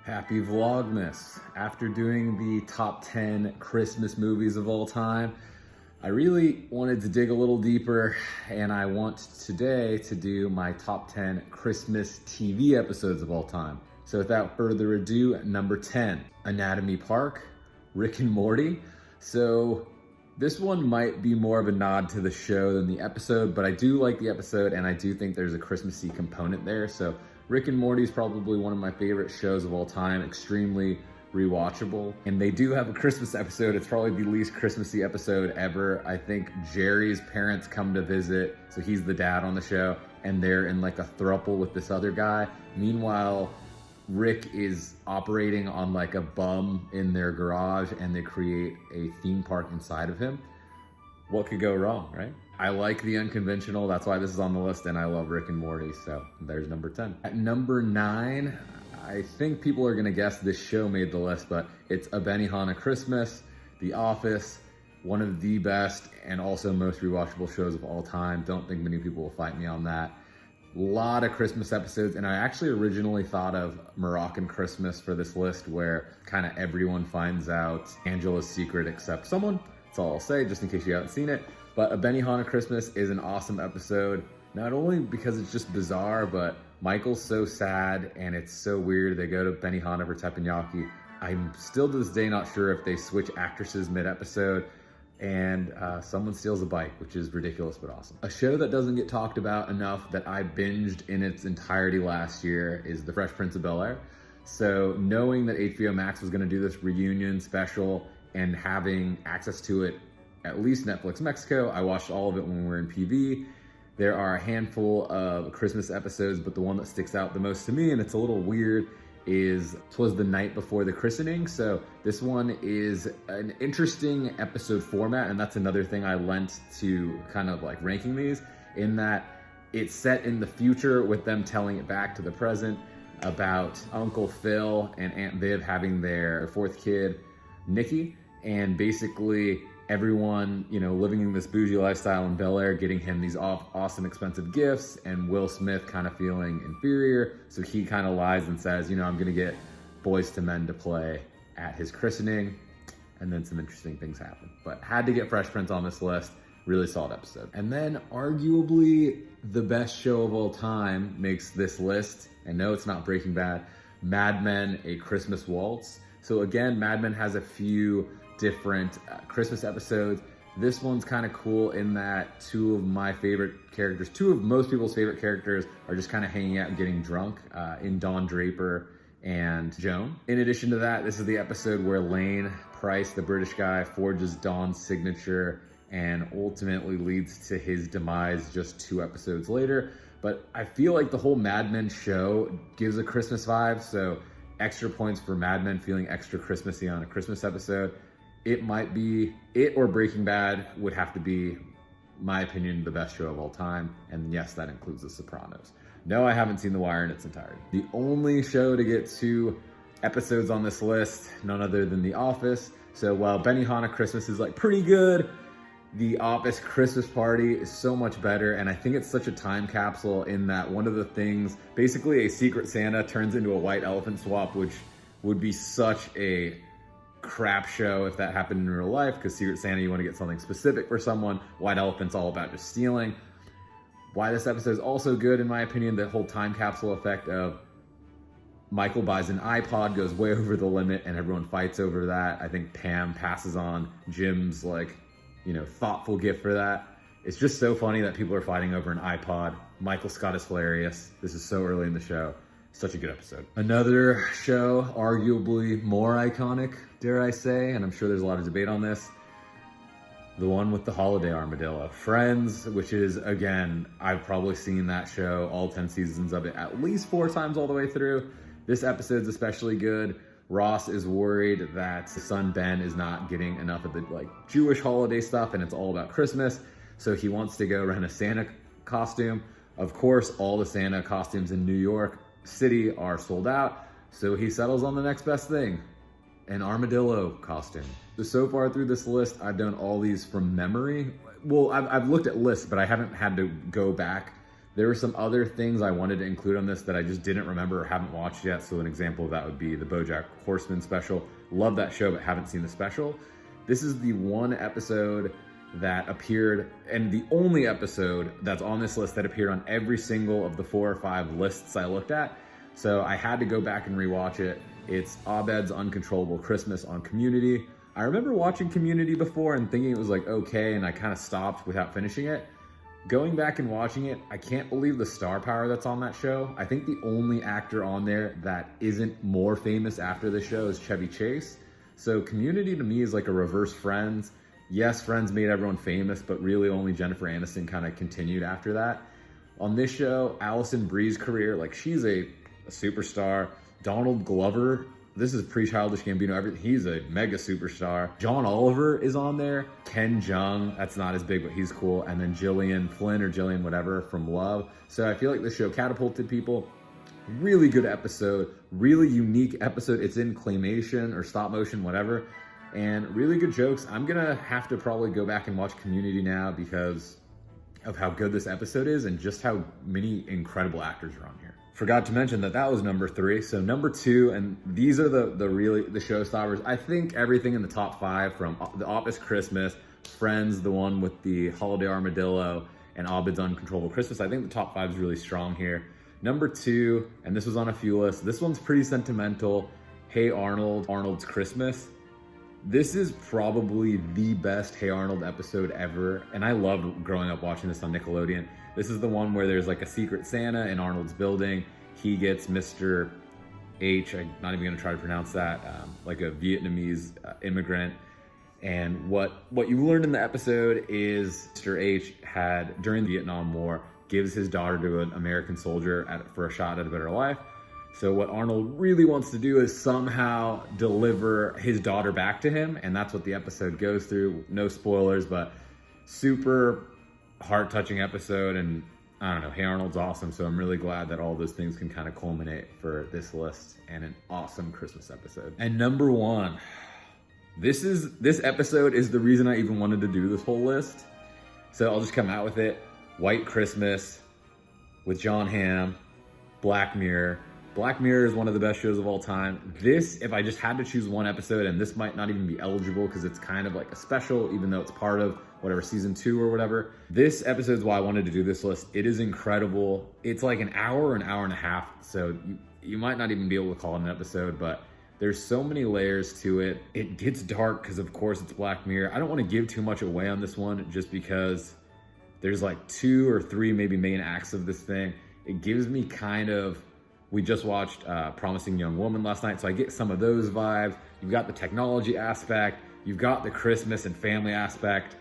Happy Vlogmas. After doing the top 10 Christmas movies of all time, I really wanted to dig a little deeper, and I want today to do my top 10 Christmas TV episodes of all time. So without further ado, number 10, Anatomy Park, Rick and Morty. So this one might be more of a nod to the show than the episode, but I do like the episode and I do think there's a Christmassy component there. So Rick and Morty is probably one of my favorite shows of all time, extremely rewatchable. And they do have a Christmas episode. It's probably the least Christmassy episode ever. I think Jerry's parents come to visit, so he's the dad on the show, and they're in like a throuple with this other guy. Meanwhile, Rick is operating on like a bum in their garage, and they create a theme park inside of him. What could go wrong, right? I like the unconventional, that's why this is on the list, and I love Rick and Morty, so there's number 10. At number 9, I think people are gonna guess this show made the list, but it's A Benihana Christmas, The Office, one of the best and also most rewatchable shows of all time. Don't think many people will fight me on that. A lot of Christmas episodes, and I actually originally thought of Moroccan Christmas for this list, where kind of everyone finds out Angela's secret except someone. That's all I'll say, just in case you haven't seen it. But A Benihana Christmas is an awesome episode, not only because it's just bizarre, but Michael's so sad and it's so weird. They go to Benihana for teppanyaki. I'm still to this day not sure if they switch actresses mid-episode, and someone steals a bike, which is ridiculous but awesome. A show that doesn't get talked about enough that I binged in its entirety last year is The Fresh Prince of Bel-Air. So knowing that HBO Max was gonna do this reunion special and having access to it, at least Netflix Mexico, I watched all of it when we were in PV. There are a handful of Christmas episodes, but the one that sticks out the most to me, and it's a little weird, is "'Twas the Night Before the Christening." So this one is an interesting episode format, and that's another thing I lent to kind of like ranking these, in that it's set in the future with them telling it back to the present about Uncle Phil and Aunt Viv having their fourth kid, Nikki, and basically everyone, living in this bougie lifestyle in Bel Air, getting him these awesome expensive gifts, and Will Smith kind of feeling inferior. So he kind of lies and says, I'm gonna get Boys II Men to play at his christening. And then some interesting things happen. But had to get Fresh Prince on this list. Really solid episode. And then arguably the best show of all time makes this list. And no, it's not Breaking Bad. Mad Men, A Christmas Waltz. So again, Mad Men has a few different Christmas episodes. This one's kind of cool in that two of most people's favorite characters are just kind of hanging out and getting drunk, in Don Draper and Joan. In addition to that, this is the episode where Lane Price, the British guy, forges Don's signature and ultimately leads to his demise just 2 episodes later. But I feel like the whole Mad Men show gives a Christmas vibe, so extra points for Mad Men feeling extra Christmassy on a Christmas episode. It might be, it or Breaking Bad would have to be, my opinion, the best show of all time. And yes, that includes The Sopranos. No, I haven't seen The Wire in its entirety. The only show to get 2 episodes on this list, none other than The Office. So while Benihana Christmas is like pretty good, The Office Christmas Party is so much better. And I think it's such a time capsule in that one of the things, basically a Secret Santa turns into a white elephant swap, which would be such a crap show if that happened in real life, because Secret Santa, you want to get something specific for someone. White Elephant's all about just stealing. Why this episode is also good, in my opinion, the whole time capsule effect of Michael buys an iPod, goes way over the limit, and everyone fights over that. I think Pam passes on Jim's thoughtful gift for that. It's just so funny that people are fighting over an iPod. Michael Scott is hilarious. This is so early in the show. Such a good episode. Another show, arguably more iconic, dare I say, and I'm sure there's a lot of debate on this, the one with the holiday armadillo. Friends, which is, again, I've probably seen that show, all 10 seasons of it, at least 4 times all the way through. This episode's especially good. Ross is worried that his son Ben is not getting enough of the Jewish holiday stuff, and it's all about Christmas. So he wants to go rent a Santa costume. Of course, all the Santa costumes in New York City are sold out, so he settles on the next best thing, an armadillo costume. So far through this list, I've done all these from memory. Well, I've looked at lists, but I haven't had to go back There were some other things I wanted to include on this that I just didn't remember or haven't watched yet. So an example of that would be the BoJack Horseman special. Love that show, but haven't seen the special. This is the one episode that appeared, and the only episode that's on this list that appeared on every single of the 4 or 5 lists I looked at. So I had to go back and rewatch it. It's Abed's Uncontrollable Christmas on Community. I remember watching Community before and thinking it was like okay, and I kind of stopped without finishing it. Going back and watching it, I can't believe the star power that's on that show. I think the only actor on there that isn't more famous after the show is Chevy Chase. So Community to me is like a reverse Friends. Yes, Friends made everyone famous, but really only Jennifer Aniston kind of continued after that. On this show, Alison Brie's career, like she's a superstar. Donald Glover, this is pre-Childish Gambino, he's a mega superstar. John Oliver is on there. Ken Jeong, that's not as big, but he's cool. And then Gillian Flynn or Gillian whatever from Love. So I feel like this show catapulted people. Really good episode, really unique episode. It's in claymation or stop motion, whatever. And really good jokes. I'm gonna have to probably go back and watch Community now because of how good this episode is and just how many incredible actors are on here. Forgot to mention that was number 3. So number 2, and these are the showstoppers. I think everything in the top 5 from The Office Christmas, Friends, the one with the holiday armadillo, and Abed's Uncontrollable Christmas. I think the top 5 is really strong here. Number 2, and this was on a few lists. This one's pretty sentimental. Hey Arnold, Arnold's Christmas. This is probably the best Hey Arnold episode ever, and I loved growing up watching this on Nickelodeon. This is the one where there's like a secret Santa in Arnold's building. He gets Mr. H, I'm not even gonna try to pronounce that, like a Vietnamese immigrant. And what you learned in the episode is Mr. H had, during the Vietnam War, gives his daughter to an American soldier for a shot at a better life. So what Arnold really wants to do is somehow deliver his daughter back to him, and that's what the episode goes through. No spoilers, but super heart-touching episode, and I don't know, Hey Arnold's awesome, so I'm really glad that all those things can kind of culminate for this list and an awesome Christmas episode. And number 1, this episode is the reason I even wanted to do this whole list, so I'll just come out with it. White Christmas with Jon Hamm, Black Mirror. Black Mirror is one of the best shows of all time. This, if I just had to choose one episode, and this might not even be eligible because it's kind of like a special, even though it's part of whatever season 2 or whatever. This episode is why I wanted to do this list. It is incredible. It's like an hour and a half. So you might not even be able to call it an episode, but there's so many layers to it. It gets dark because of course it's Black Mirror. I don't want to give too much away on this one just because there's like 2 or 3 maybe main acts of this thing. It gives me kind of, we just watched Promising Young Woman last night, so I get some of those vibes. You've got the technology aspect, you've got the Christmas and family aspect.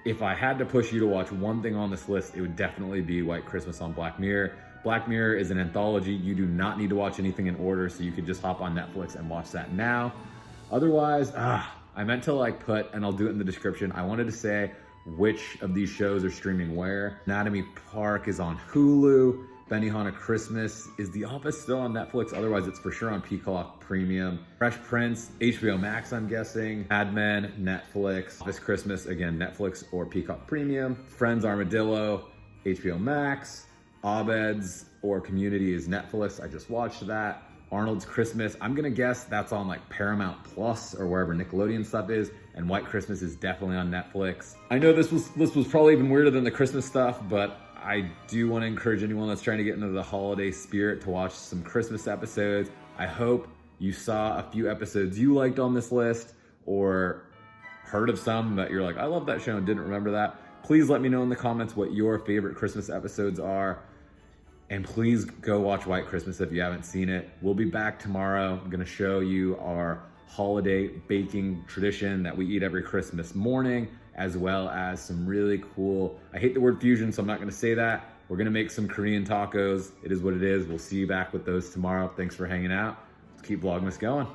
If I had to push you to watch one thing on this list, it would definitely be White Christmas on Black Mirror. Black Mirror is an anthology. You do not need to watch anything in order, so you could just hop on Netflix and watch that now. Otherwise, I meant to like put, and I'll do it in the description, I wanted to say which of these shows are streaming where. Anatomy Park is on Hulu. Benihana Christmas. Is The Office still on Netflix? Otherwise, it's for sure on Peacock Premium. Fresh Prince, HBO Max, I'm guessing. Mad Men, Netflix. Office Christmas, again, Netflix or Peacock Premium. Friends Armadillo, HBO Max. Abed's or Community is Netflix. I just watched that. Arnold's Christmas, I'm gonna guess that's on like Paramount Plus or wherever Nickelodeon stuff is. And White Christmas is definitely on Netflix. I know this was probably even weirder than the Christmas stuff, but I do want to encourage anyone that's trying to get into the holiday spirit to watch some Christmas episodes. I hope you saw a few episodes you liked on this list or heard of some that you're like, I love that show and didn't remember that. Please let me know in the comments what your favorite Christmas episodes are. And please go watch White Christmas if you haven't seen it. We'll be back tomorrow. I'm gonna show you our holiday baking tradition that we eat every Christmas morning, as well as some really cool, I hate the word fusion, so I'm not gonna say that. We're gonna make some Korean tacos. It is what it is. We'll see you back with those tomorrow. Thanks for hanging out. Let's keep Vlogmas going.